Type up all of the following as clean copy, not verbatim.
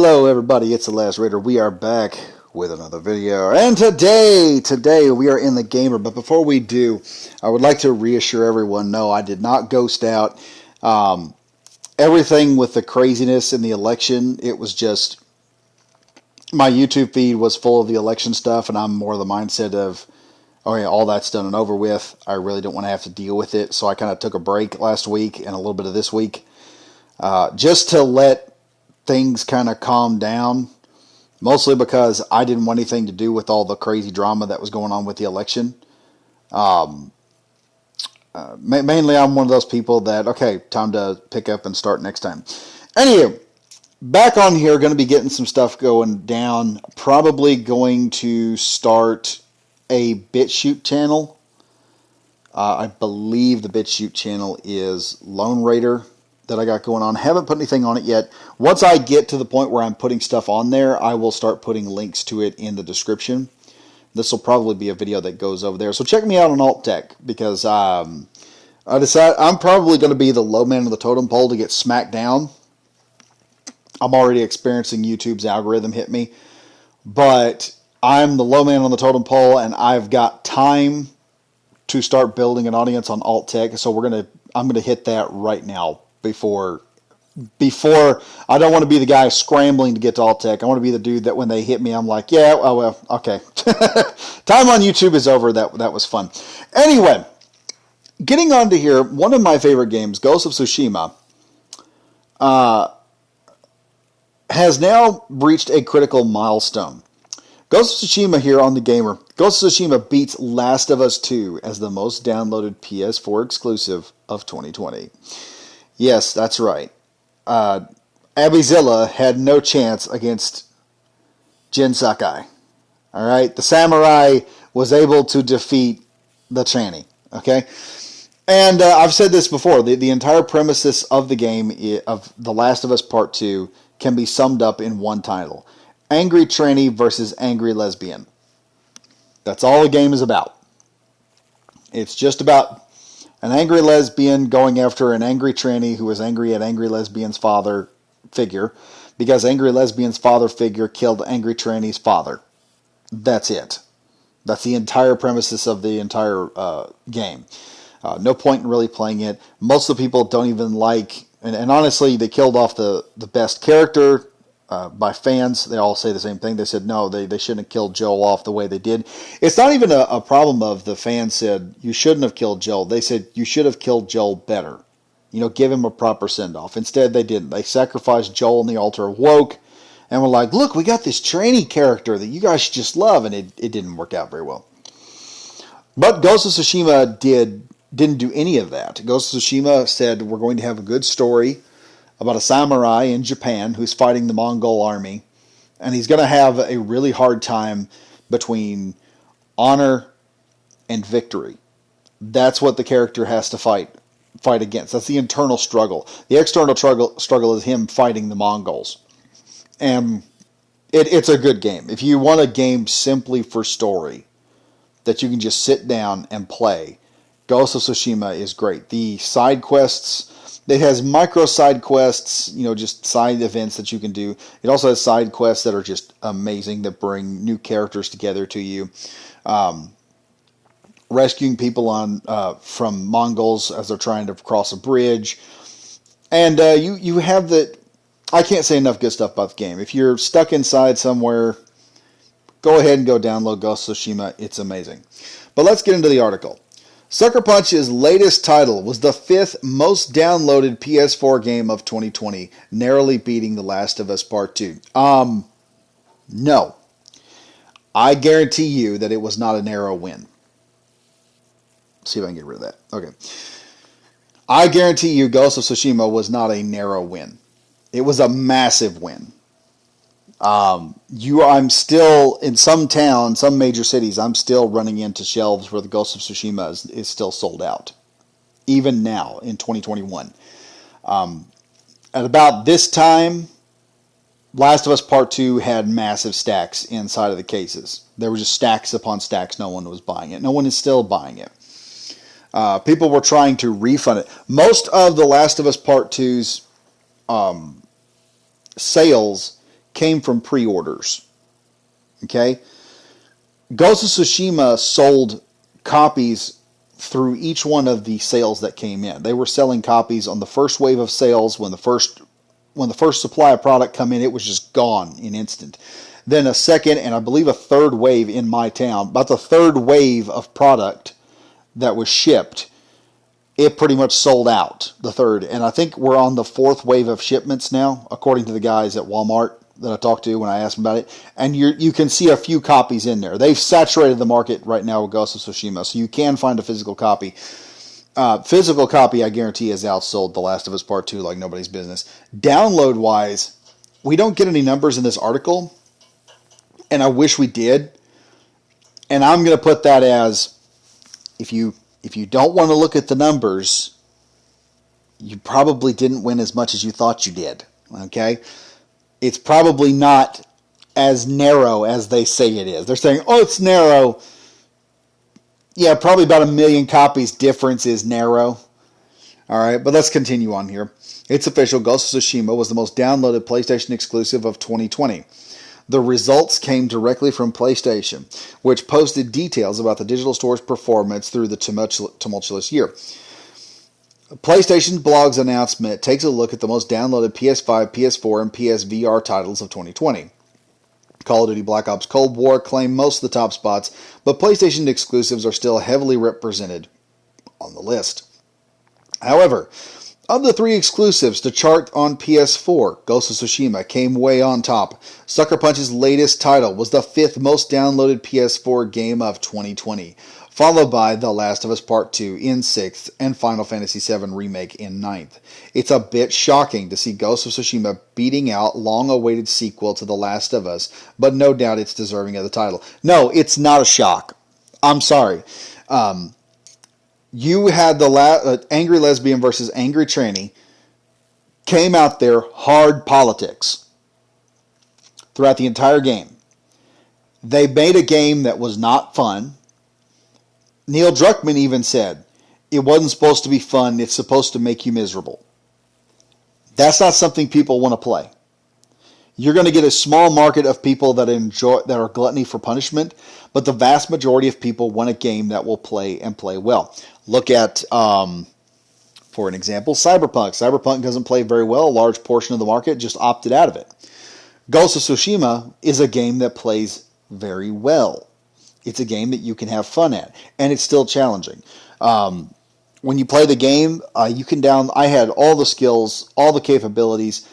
Hello everybody, it's the Last Raider. We are back with another video. And today we are in the gamer. But before we do, I would like to reassure everyone, no, I did not ghost out. Everything with the craziness in the election, it was just, my YouTube feed was full of the election stuff, and I'm more of the mindset of, okay, all that's done and over with. I really don't want to have to deal with it. So I kind of took a break last week and a little bit of this week, just to let things kind of calmed down, mostly because I didn't want anything to do with all the crazy drama that was going on with the election. Mainly, I'm one of those people that, okay, time to pick up and start next time. Anyway, back on here, going to be getting some stuff going down. Probably going to start a BitChute channel. I believe the BitChute channel is Lone Raider that I got going on. Haven't put anything on it yet. Once I get to the point where I'm putting stuff on there, I will start putting links to it in the description. This will probably be a video that goes over there. So check me out on Alt Tech, because I decided I'm probably going to be the low man of the totem pole to get smacked down. I'm already experiencing YouTube's algorithm hit me, but I'm the low man on the totem pole, and I've got time to start building an audience on Alt Tech. So I'm gonna hit that right now. Before I don't want to be the guy scrambling to get to Alt Tech. I want to be the dude that when they hit me, I'm like, yeah, oh well, okay. Time on YouTube is over. That was fun. Anyway, getting on to here, one of my favorite games, Ghost of Tsushima, has now reached a critical milestone. Ghost of Tsushima here on the gamer. Ghost of Tsushima beats Last of Us 2 as the most downloaded PS4 exclusive of 2020. Yes, that's right. Abbyzilla had no chance against Him Saki. All right, the samurai was able to defeat the tranny. Okay, and I've said this before. The entire premises of the game of The Last of Us Part 2 can be summed up in one title: Angry Tranny versus Angry Lesbian. That's all the game is about. It's just about an angry lesbian going after an angry tranny who was angry at angry lesbian's father figure, because angry lesbian's father figure killed angry tranny's father. That's it. That's the entire premises of the entire game. No point in really playing it. Most of the people don't even like, and honestly, they killed off the best character by fans. They all say the same thing. They said, no, they shouldn't have killed Joel off the way they did. It's not even a problem of the fans said, you shouldn't have killed Joel. They said, you should have killed Joel better. You know, give him a proper send-off. Instead, they didn't. They sacrificed Joel on the altar of woke and were like, look, we got this trainee character that you guys just love, and it didn't work out very well. But Ghost of Tsushima didn't do any of that. Ghost of Tsushima said, we're going to have a good story about a samurai in Japan who's fighting the Mongol army, and he's going to have a really hard time between honor and victory. That's what the character has to fight against. That's the internal struggle. The external struggle is him fighting the Mongols. And it's a good game. If you want a game simply for story that you can just sit down and play, Ghost of Tsushima is great. The side quests, it has micro side quests, just side events that you can do. It also has side quests that are just amazing, that bring new characters together to you. Rescuing people from Mongols as they're trying to cross a bridge. And you have the... I can't say enough good stuff about the game. If you're stuck inside somewhere, go ahead and go download Ghost of Tsushima. It's amazing. But let's get into the article. Sucker Punch's latest title was the 5th most downloaded PS4 game of 2020, narrowly beating The Last of Us Part 2. No. I guarantee you that it was not a narrow win. Let's see if I can get rid of that. Okay. I guarantee you Ghost of Tsushima was not a narrow win. It was a massive win. I'm still in some towns, some major cities, I'm still running into shelves where the Ghost of Tsushima is still sold out. Even now, in 2021. At about this time, Last of Us Part 2 had massive stacks inside of the cases. There were just stacks upon stacks. No one was buying it. No one is still buying it. People were trying to refund it. Most of the Last of Us Part 2's sales came from pre-orders. Okay? Ghost of Tsushima sold copies through each one of the sales that came in. They were selling copies on the first wave of sales. When the first supply of product come in, it was just gone in instant. Then a second and I believe a third wave in my town, about the third wave of product that was shipped, it pretty much sold out, the third. And I think we're on the fourth wave of shipments now, according to the guys at Walmart that I talked to when I asked them about it. And you can see a few copies in there. They've saturated the market right now with Ghost of Tsushima, so you can find a physical copy. Physical copy, I guarantee, has outsold The Last of Us Part 2 like nobody's business. Download-wise, we don't get any numbers in this article, and I wish we did. And I'm going to put that as, if you don't want to look at the numbers, you probably didn't win as much as you thought you did. Okay? It's probably not as narrow as they say it is. They're saying, oh, it's narrow. Yeah, probably about 1 million copies difference is narrow. All right, but let's continue on here. It's official. Ghost of Tsushima was the most downloaded PlayStation exclusive of 2020. The results came directly from PlayStation, which posted details about the digital store's performance through the tumultuous year. PlayStation blog's announcement takes a look at the most downloaded PS5, PS4, and PSVR titles of 2020. Call of Duty Black Ops Cold War claimed most of the top spots, but PlayStation exclusives are still heavily represented on the list. However, of the 3 exclusives to chart on PS4, Ghost of Tsushima came way on top. Sucker Punch's latest title was the 5th most downloaded PS4 game of 2020, followed by The Last of Us Part 2 in 6th and Final Fantasy VII Remake in 9th. It's a bit shocking to see Ghost of Tsushima beating out long-awaited sequel to The Last of Us, but no doubt it's deserving of the title. No, it's not a shock. I'm sorry. You had the Angry Lesbian versus Angry Tranny came out there hard politics throughout the entire game. They made a game that was not fun. Neil Druckmann even said, it wasn't supposed to be fun, it's supposed to make you miserable. That's not something people want to play. You're going to get a small market of people that are gluttony for punishment, but the vast majority of people want a game that will play and play well. Look at, for an example, Cyberpunk. Cyberpunk doesn't play very well. A large portion of the market just opted out of it. Ghost of Tsushima is a game that plays very well. It's a game that you can have fun at, and it's still challenging. When you play the game, I had all the skills, all the capabilities,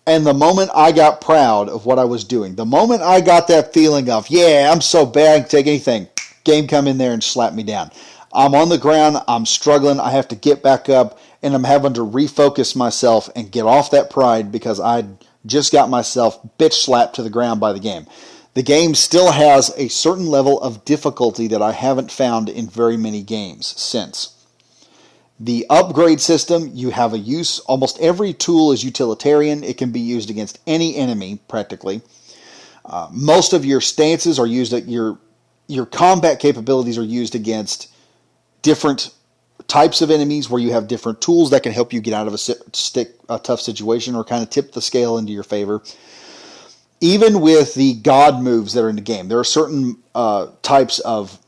and the moment I got proud of what I was doing, the moment I got that feeling of, yeah, I'm so bad I can take anything, game come in there and slap me down. I'm on the ground, I'm struggling, I have to get back up, and I'm having to refocus myself and get off that pride because I just got myself bitch slapped to the ground by the game. The game still has a certain level of difficulty that I haven't found in very many games since. The upgrade system, you have a use. Almost every tool is utilitarian. It can be used against any enemy, practically. Most of your stances are used at your combat capabilities are used against different types of enemies where you have different tools that can help you get out of a tough situation or kind of tip the scale into your favor. Even with the god moves that are in the game, there are certain types of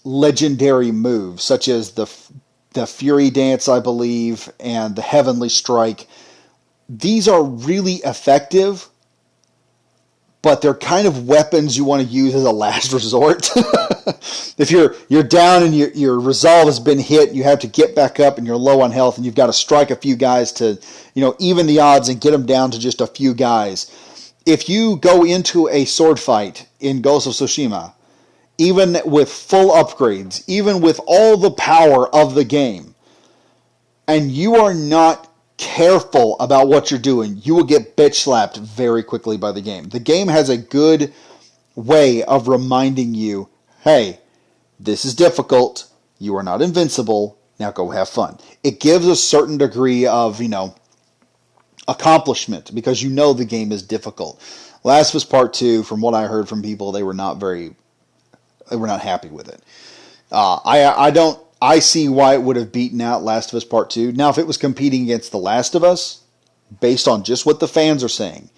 legendary moves, such as the Fury Dance, I believe, and the Heavenly Strike. These are really effective, but they're kind of weapons you want to use as a last resort. If you're down and your resolve has been hit, you have to get back up and you're low on health, and you've got to strike a few guys to, even the odds and get them down to just a few guys. If you go into a sword fight in Ghost of Tsushima, even with full upgrades, even with all the power of the game, and you are not careful about what you're doing, you will get bitch slapped very quickly by the game. The game has a good way of reminding you, hey, this is difficult, you are not invincible, now go have fun. It gives a certain degree of, accomplishment because the game is difficult. Last of Us Part 2, from what I heard from people, they were not happy with it. I see why it would have beaten out Last of Us Part 2. Now, if it was competing against The Last of Us, based on just what the fans are saying,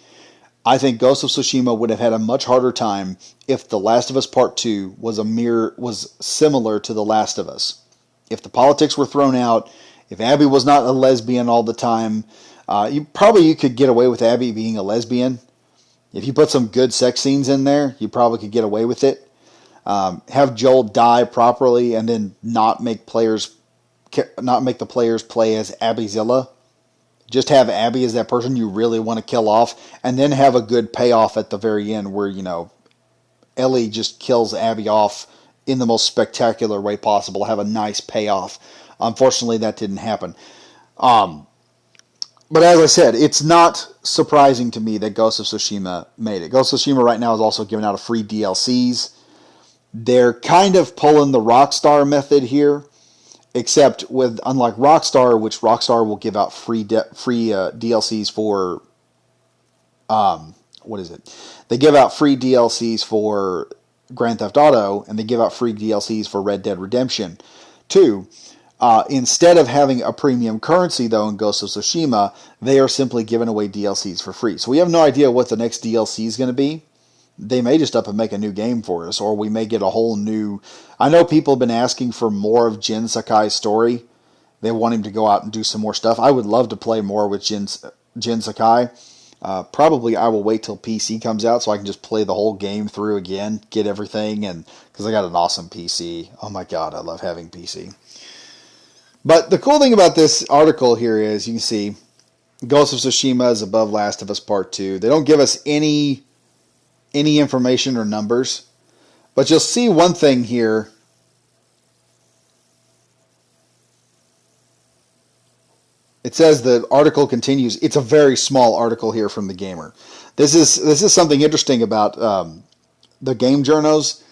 I think Ghost of Tsushima would have had a much harder time if The Last of Us Part 2 was similar to The Last of Us. If the politics were thrown out, if Abby was not a lesbian all the time, you could get away with Abby being a lesbian. If you put some good sex scenes in there, you probably could get away with it. Have Joel die properly, and then not make the players play as Abbyzilla. Just have Abby as that person you really want to kill off, and then have a good payoff at the very end where, Ellie just kills Abby off in the most spectacular way possible. Have a nice payoff. Unfortunately, that didn't happen. But as I said, it's not surprising to me that Ghost of Tsushima made it. Ghost of Tsushima right now is also giving out a free DLCs. They're kind of pulling the Rockstar method here, except with, unlike Rockstar, which Rockstar will give out free DLCs for, what is it? They give out free DLCs for Grand Theft Auto, and they give out free DLCs for Red Dead Redemption 2. Instead of having a premium currency, though, in Ghost of Tsushima, they are simply giving away DLCs for free. So we have no idea what the next DLC is going to be. They may just up and make a new game for us, or we may get a whole new... I know people have been asking for more of Jin Sakai's story. They want him to go out and do some more stuff. I would love to play more with Jin Sakai. Probably I will wait till PC comes out so I can just play the whole game through again, get everything, and because I got an awesome PC. Oh my god, I love having PC. But the cool thing about this article here is, you can see, Ghost of Tsushima is above Last of Us Part 2. They don't give us any information or numbers, but you'll see one thing here. It says the article continues. It's a very small article here from the Gamer. This is something interesting about the game journos.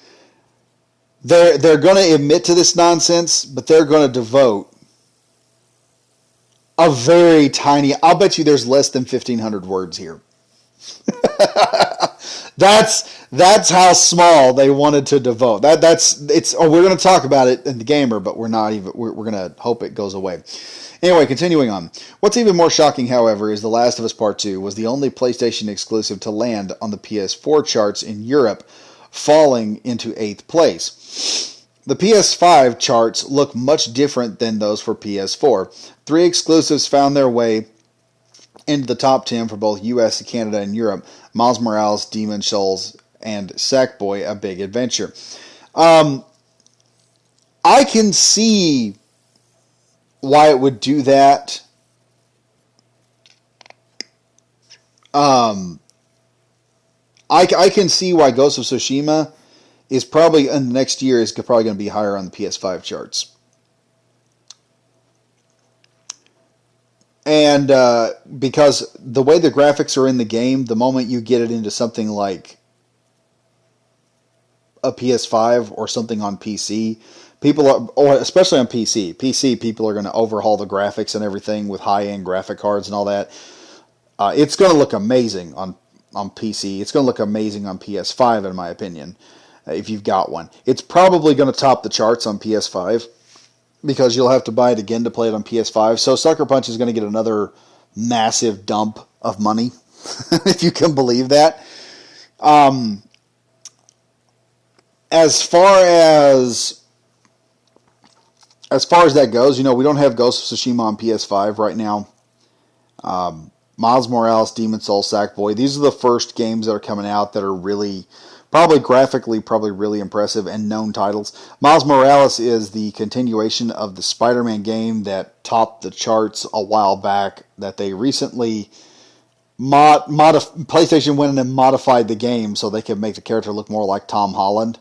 They're going to admit to this nonsense, but they're going to devote a very tiny... I'll bet you there's less than 1,500 words here. That's how small they wanted to devote. We're going to talk about it in the Gamer, but we're going to hope it goes away. Anyway, continuing on. What's even more shocking, however, is The Last of Us Part 2 was the only PlayStation exclusive to land on the PS4 charts in Europe, falling into 8th place. The PS5 charts look much different than those for PS4. 3 exclusives found their way into the top 10 for both US, Canada, and Europe. Miles Morales, Demon's Souls, and Sackboy: A Big Adventure. I can see why it would do that. I can see why Ghost of Tsushima is probably, in the next year, is probably going to be higher on the PS5 charts. And because the way the graphics are in the game, the moment you get it into something like a PS5 or something on PC, or especially on PC, people are going to overhaul the graphics and everything with high-end graphic cards and all that. It's going to look amazing on PC. It's going to look amazing on PS5, in my opinion, if you've got one. It's probably going to top the charts on PS5, because you'll have to buy it again to play it on PS5. So Sucker Punch is going to get another massive dump of money, if you can believe that. As far as that goes, we don't have Ghost of Tsushima on PS5 right now. Miles Morales, Demon's Souls, Sackboy, these are the first games that are coming out that are really... probably graphically, really impressive and known titles. Miles Morales is the continuation of the Spider-Man game that topped the charts a while back, that they recently PlayStation went in and modified the game so they could make the character look more like Tom Holland,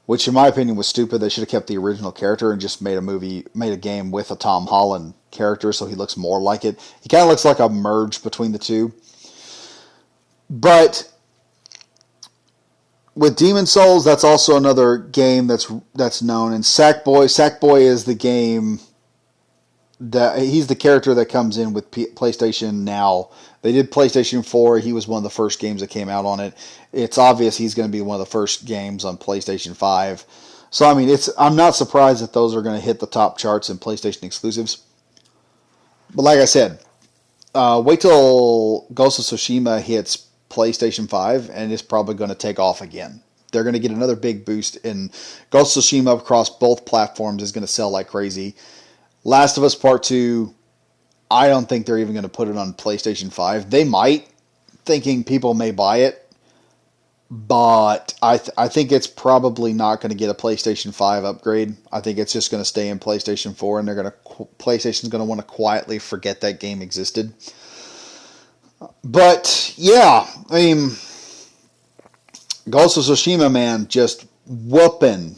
which in my opinion was stupid. They should have kept the original character and just made a game with a Tom Holland character so he looks more like it. He kind of looks like a merge between the two. But with Demon's Souls, that's also another game that's known. And Sackboy is the game that he's the character that comes in with PlayStation Now. They did PlayStation 4. He was one of the first games that came out on it. It's obvious he's going to be one of the first games on PlayStation 5. So I mean, I'm not surprised that those are going to hit the top charts in PlayStation exclusives. But like I said, wait till Ghost of Tsushima hits PlayStation 5, and it's probably going to take off again. They're going to get another big boost, and Ghost of Tsushima across both platforms is going to sell like crazy. Last of Us Part 2, I don't think they're even going to put it on PlayStation 5. They might, thinking people may buy it, but I think it's probably not going to get a PlayStation 5 upgrade. I think it's just going to stay in PlayStation 4, and PlayStation's going to want to quietly forget that game existed. But yeah, I mean, Ghost of Tsushima, man, just whooping,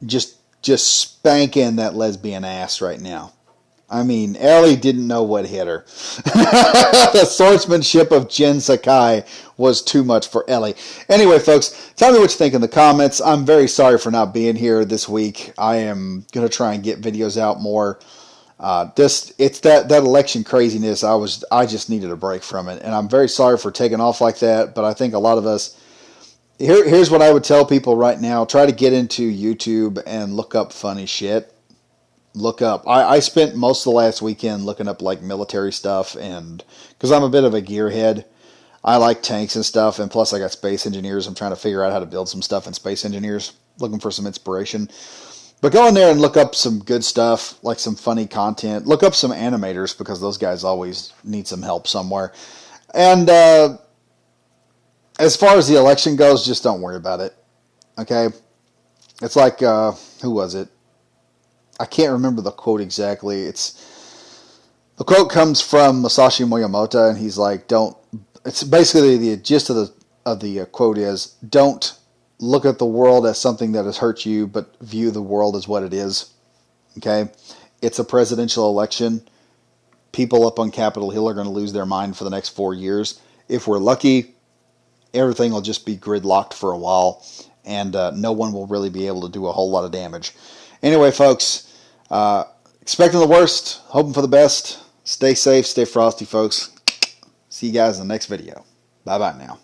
just spanking that lesbian ass right now. I mean, Ellie didn't know what hit her. The swordsmanship of Him Saki was too much for Ellie. Anyway, folks, tell me what you think in the comments. I'm very sorry for not being here this week. I am going to try and get videos out more. It's that election craziness. I just needed a break from it, and I'm very sorry for taking off like that. But I think a lot of us. Here's what I would tell people right now: try to get into YouTube and look up funny shit. Look up. I spent most of the last weekend looking up like military stuff, and because I'm a bit of a gearhead, I like tanks and stuff, and plus I got space engineers. I'm trying to figure out how to build some stuff in space engineers, looking for some inspiration. But go in there and look up some good stuff, like some funny content. Look up some animators, because those guys always need some help somewhere. And as far as the election goes, just don't worry about it. Okay? It's like, who was it? I can't remember the quote exactly. The quote comes from Masashi Miyamoto, and he's like, it's basically the gist of the quote is, don't look at the world as something that has hurt you, but view the world as what it is. Okay? It's a presidential election. People up on Capitol Hill are going to lose their mind for the next 4 years. If we're lucky, everything will just be gridlocked for a while, and no one will really be able to do a whole lot of damage. Anyway, folks, expecting the worst, hoping for the best. Stay safe, stay frosty, folks. See you guys in the next video. Bye-bye now.